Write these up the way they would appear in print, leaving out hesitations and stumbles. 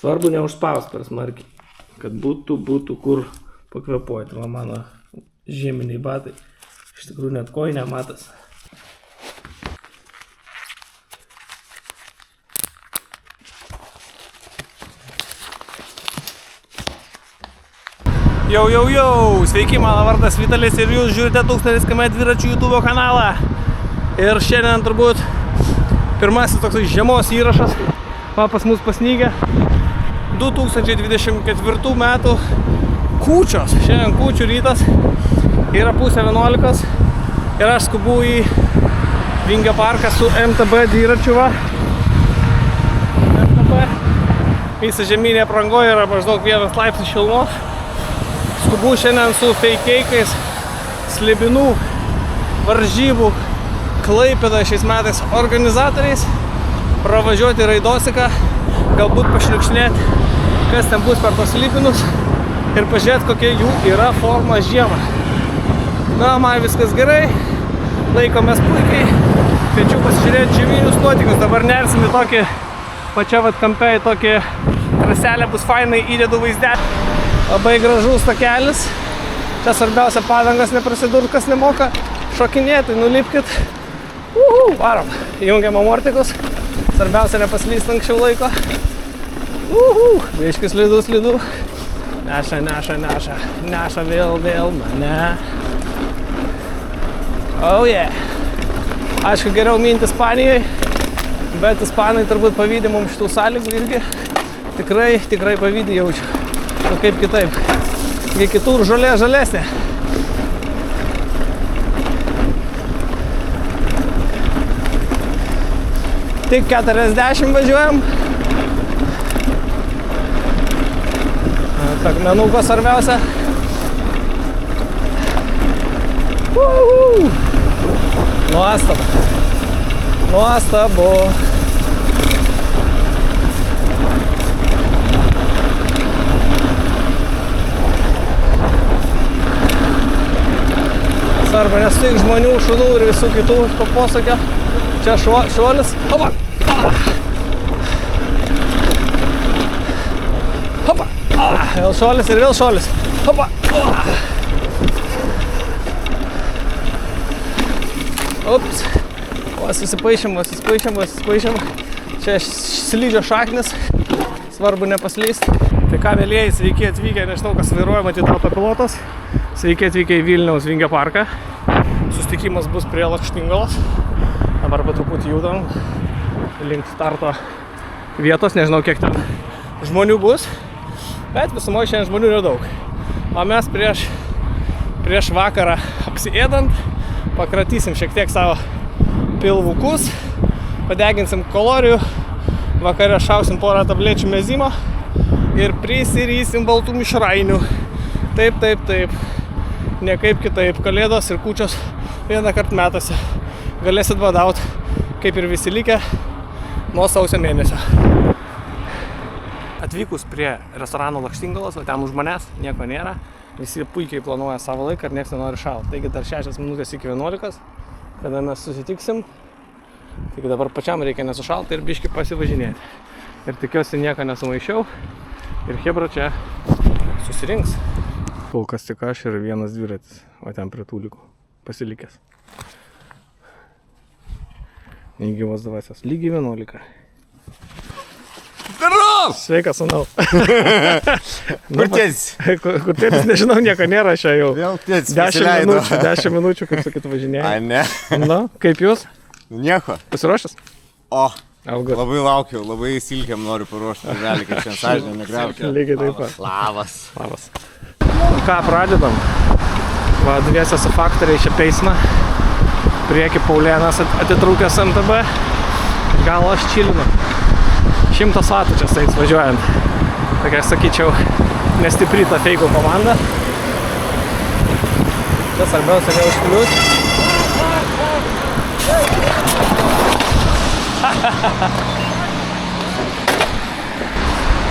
Svarbu neužspaus per smarkiai, kad būtų kur pakvepuoti. Va mano žieminiai batai. Iš tikrųjų net kojinė matas. Jau, sveiki, mano vardas Vitalis ir jūs žiūrite 1000 km dviračių YouTube kanalą. Ir šiandien turbūt pirmasis toks žiemos įrašas. Va pas mus pasnygė 2024 metų kūčios. Šiandien kūčių rytas yra 10:30 ir aš skubu į Vingio parką su MTB dviračiu. MTB visa žemynė aprangoje yra maždaug 1 laipsnis šilumos. Skubu šiandien su feikeikais slibinų varžybų Klaipėdoje šiais metais organizatoriais pravažiuoti Raidosiką, galbūt pašliukšinėti, kas ten bus per tos slibinus ir pažiūrėti, kokia jų yra forma žiemą. Na, man viskas gerai, laikomės puikiai, kviečiu pasižiūrėti žieminius nuotykius. Dabar nersim į tokį, pačia vat kampe į tokį traselę, bus fainai, įdedu vaizdelį. Labai gražus takelis. Čia svarbiausia padangas neprasidurt, kas nemoka šokinėti, nulipkit. Varom. Jungiam amortikus. Svarbiausia nepaslyst anksčiau laiko. Biškis slidų. Neša vėl mane. Oh yeah. Aišku, geriau minti Ispanijai, bet ispanai turbūt pavydi mums šitų sąlygų irgi. Tikrai pavydi jaučiu. Nu kaip kitaip. Kai kitur žolė žalesnė. Tik 40 važiuojam. Akmenuko svarbiausia. Nuostabu. Arba nesutik žmonių, šunų ir visų kitų to posakio. Čia šuolis. Hopa! Hopa! Vėl šuolis ir vėl šuolis. Hopa! Ups! Susipaišėm. Čia slydžio šaknis. Svarbu nepaslyst. Tai ką, mėlėjai, sveiki atvykę, nežinau, kas vairuoja, matyt, autopilotas. Sveiki atvykę į Vilniaus Vingio parką. Susitikimas bus prie Lakštingalos. Dabar po truputį judam link starto vietos. Nežinau, kiek ten žmonių bus, bet visumoje šiandien žmonių nedaug. O mes prieš vakarą apsiėdant pakratysim šiek tiek savo pilvukus, padeginsim kalorijų, vakare šausim porą tablečių mezimo ir prisirysim baltų mišrainių. Taip. Ne kaip kitaip. Kalėdos ir kūčios vieną kartą metuose. Galėsit badaut, kaip ir visi likę, nuo sausio mėnesio. Atvykus prie restorano Lakštingalos, o ten už manęs nieko nėra. Visi puikiai planuoja savo laiką ir nieks nenori šalt. Taigi dar 6 minutės iki 11, kada mes susitiksim. Taigi dabar pačiam reikia nesušalti ir biškį pasivažinėti. Ir tikiuosi nieko nesumaišiau. Ir Hebra čia susirinks. Kol kas tik aš ir vienas dviratis, o ten prie tūlikų pasilikęs. Negyvos dvasios. Lygiai 11. Daros! Sveikas, sūnau. Kur tėtis? Kur tėtis, nežinau, nieko nėra čia jau. Vėl tėtis 10 minučių, kaip sakyt, važinėjai. Ai, ne? Na, kaip jūs? Nieko. Pasiruošęs? O, Augas. labai laukiau, labai silkiam noriu paruošti. Realiai, kad šiandien sąžinė negriaukia. Lygiai taip pat. Labas. Ką pradedam? Va, dviese su faktoriai čia peisina. Prieki Paulėnas atitrūkęs MTB. Gal aš čilinu. 100 vatų čia staigs važiuojant. Tokia, sakyčiau, nestipri ta feikų komanda. Čia svarbiausia neužkliūt.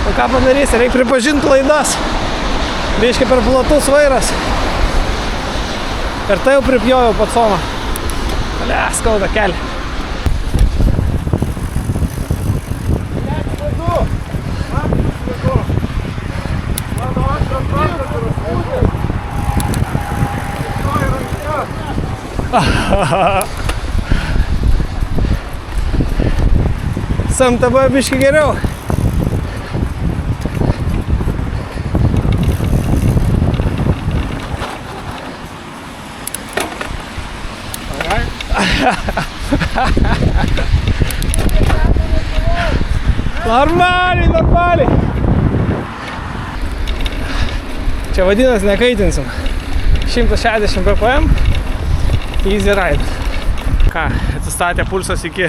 O ką padarysi? Reikia pripažinti klaidas. Biškai per platus vairas. Ir tai jau pripjoviau patsomą. Skauda kelią. SMTB biški geriau. Normaliai. Čia vadinasi nekaitinsim. 160 ppm. Easy ride. Ką, atsistatė pulsas iki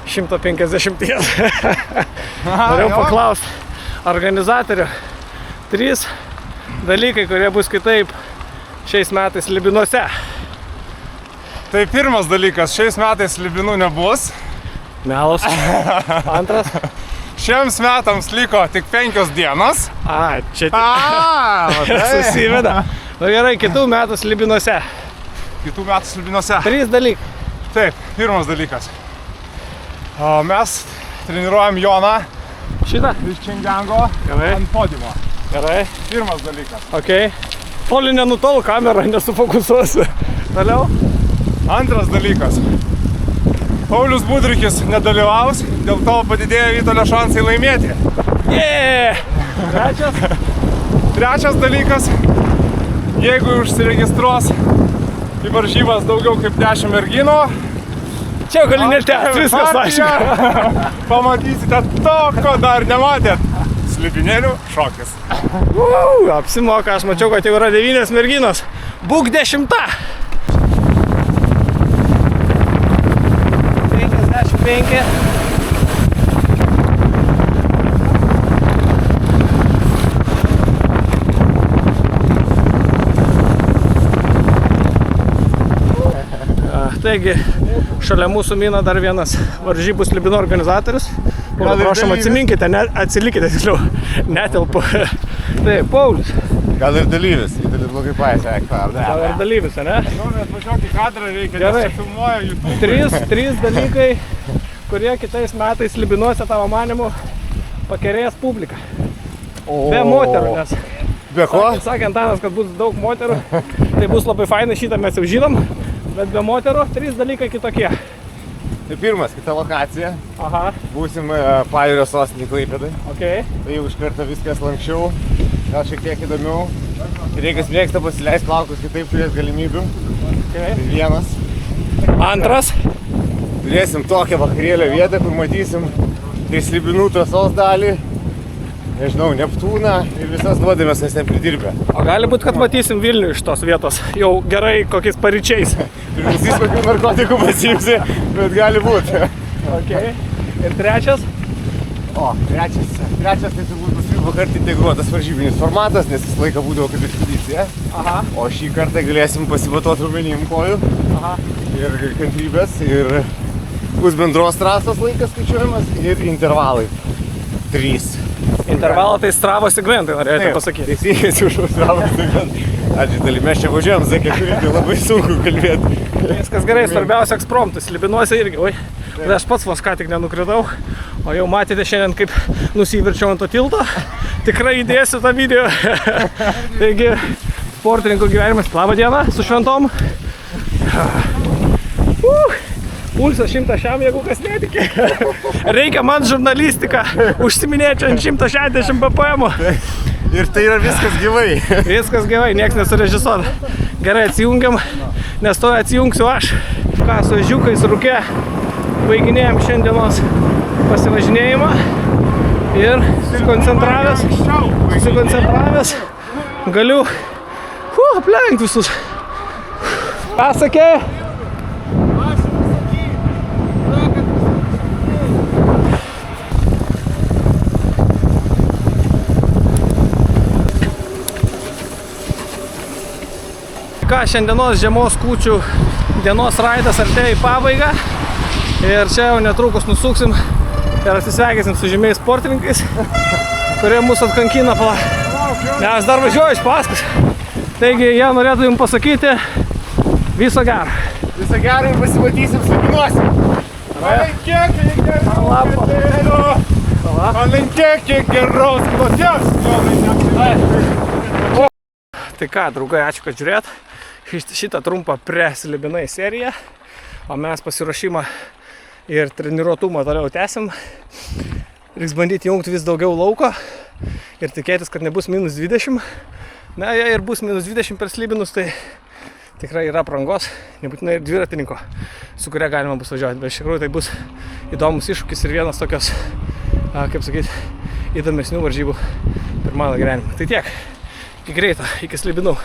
150. Norėjau paklausti organizatorių. 3 dalykai, kurie bus kitaip šiais metais Libinuose. Tai pirmas dalykas, šiais metais Libinų nebus. Melas. Antras. Šiems metams liko tik 5 dienos. Čia susiveda. Nu gerai, kitų metų Libinuose. Kitų metų Libinuose. 3 dalykai. Taip, pirmas dalykas. Mes treniruojam Joną Šitą? iš Čingiango Gerai. ant podiumo. Gerai. Pirmas dalykas. Ok. Toli nenutol kamerą, nesufokusuosiu. Toliau. Antras dalykas. Paulius Budrikis nedalyvaus, dėl to padidėjo Vytolio šansai laimėti. Trečias. Trečias dalykas. Jeigu užsiregistruos į varžybas daugiau kaip 10 merginų, Čia gali netęsti, viskas aišku. Pamatysite to, ko dar nematėt. Slibinėlių šokis. Apsimoka, aš mačiau, kad jau yra 9 merginos. Būk 10. 55. Taigi, šalia mūsų mina dar vienas varžybų Slibino organizatorius. Prašom, atsiminkite, atsilikite, tiksliau, netelpu. Tai, Paulius. Gal ir dalyvis, Vytalis blogai paėsė. Gal ir dalyvis, ne? Atvažiuok į kadrą, reikia, Gerai. nes filmuoja YouTube. 3 dalykai, kurie kitais metais Libinuose, tavo manimu, pakerės publiką. Be moterų, nes Be ko? sakė Antanas, kad bus daug moterų. Tai bus labai fainai, šitą mes jau žinom. Bet be moterų 3 dalykai kitokie. Tai pirmas, kita lokacija. Aha, Būsim pajūrio sostinį Klaipėdai. okei. Tai jau iš karto viskas lankščiau, gal šiek tiek įdomiau. Ir kas mėgsta pasileisti plaukus, kitaip turės galimybių. Tai vienas. Antras. Turėsim tokią vakarėlio vietą, kur matysim tai Slibinų trasos dalį, nežinau, Neptūną ir visas nuodėmes mes ten pridirbę. O gali būt, kad matysim Vilnių iš tos vietos. Jau gerai kokiais paryčiais. Ir visais kokių narkotikų pasiimsi, bet gali būti. Okei. Ir trečias. O, trečias tai turbūt bus vakart integruotas varžybinis formatas, nes visą laiką būdavo kaip ekspedicija. Aha. O šį kartą galėsim pasibatuoti raumenim kojų Aha. ir kantrybės. Ir bus bendros trasos laikas skaičiuojamas ir intervalai. 3. Intervalą tai Stravos segmentai, norėjote pasakyti. Teisingai, atsiprašau, Stravos segmentai. Ačiū, Dali, mes čia važiuojam, Z4, tai labai sunku kalbėti. Viskas gerai, svarbiausia ekspromtus. Libinuose irgi. Oi, tai aš pats vos ką tik nenukritau. O jau matėte šiandien, kaip nusiverčiau ant to tilto. Tikrai įdėsiu tą video. Taigi, sportininkų gyvenimas. Labą dieną, su šventom. Pulsas 100 šiam, jeigu kas netikė. Reikia man žurnalistiką užsiminėti ant 160 ppm. Ir tai yra viskas gyvai. Viskas gyvai, nieks nesurežisuota. Gerai, atsijungiam, nes to atsijungsiu aš. Ką, su ežiukais rūke baiginėjom šiandienos pasivažinėjimą. Ir susikoncentravęs galiu aplenkti visus. Ką sakė? Ką, šiandienos žiemos kūčių dienos raidas artėja į pabaigą ir čia jau netrukus nusuksim ir atsisveikinsim su žymiais sportininkais, kurie mūsų atkankina, nes dar važiuoju iš paskos. Taigi jie norėtų jums pasakyti viso gero. Viso gero ir pasimatysim Slibinuose. Palinkėk geros kloties. Tai ką, draugai, ačiū, kad žiūrėt. šitą trumpą preslibinai seriją, o mes pasiruošimą ir treniruotumą toliau tęsim. Reiks bandyti jungti vis daugiau lauko ir tikėtis, kad nebus minus 20. Na, jei ir bus minus 20 per slibinus, tai tikrai yra aprangos, nebūtinai ir dviratininko, su kuria galima bus važiuoti. Bet iš tikrųjų tai bus įdomus iššūkis ir vienas tokios, kaip sakyti, įdomesnių varžybų per mano gyvenimą. Tai tiek, iki greito, iki slibinų.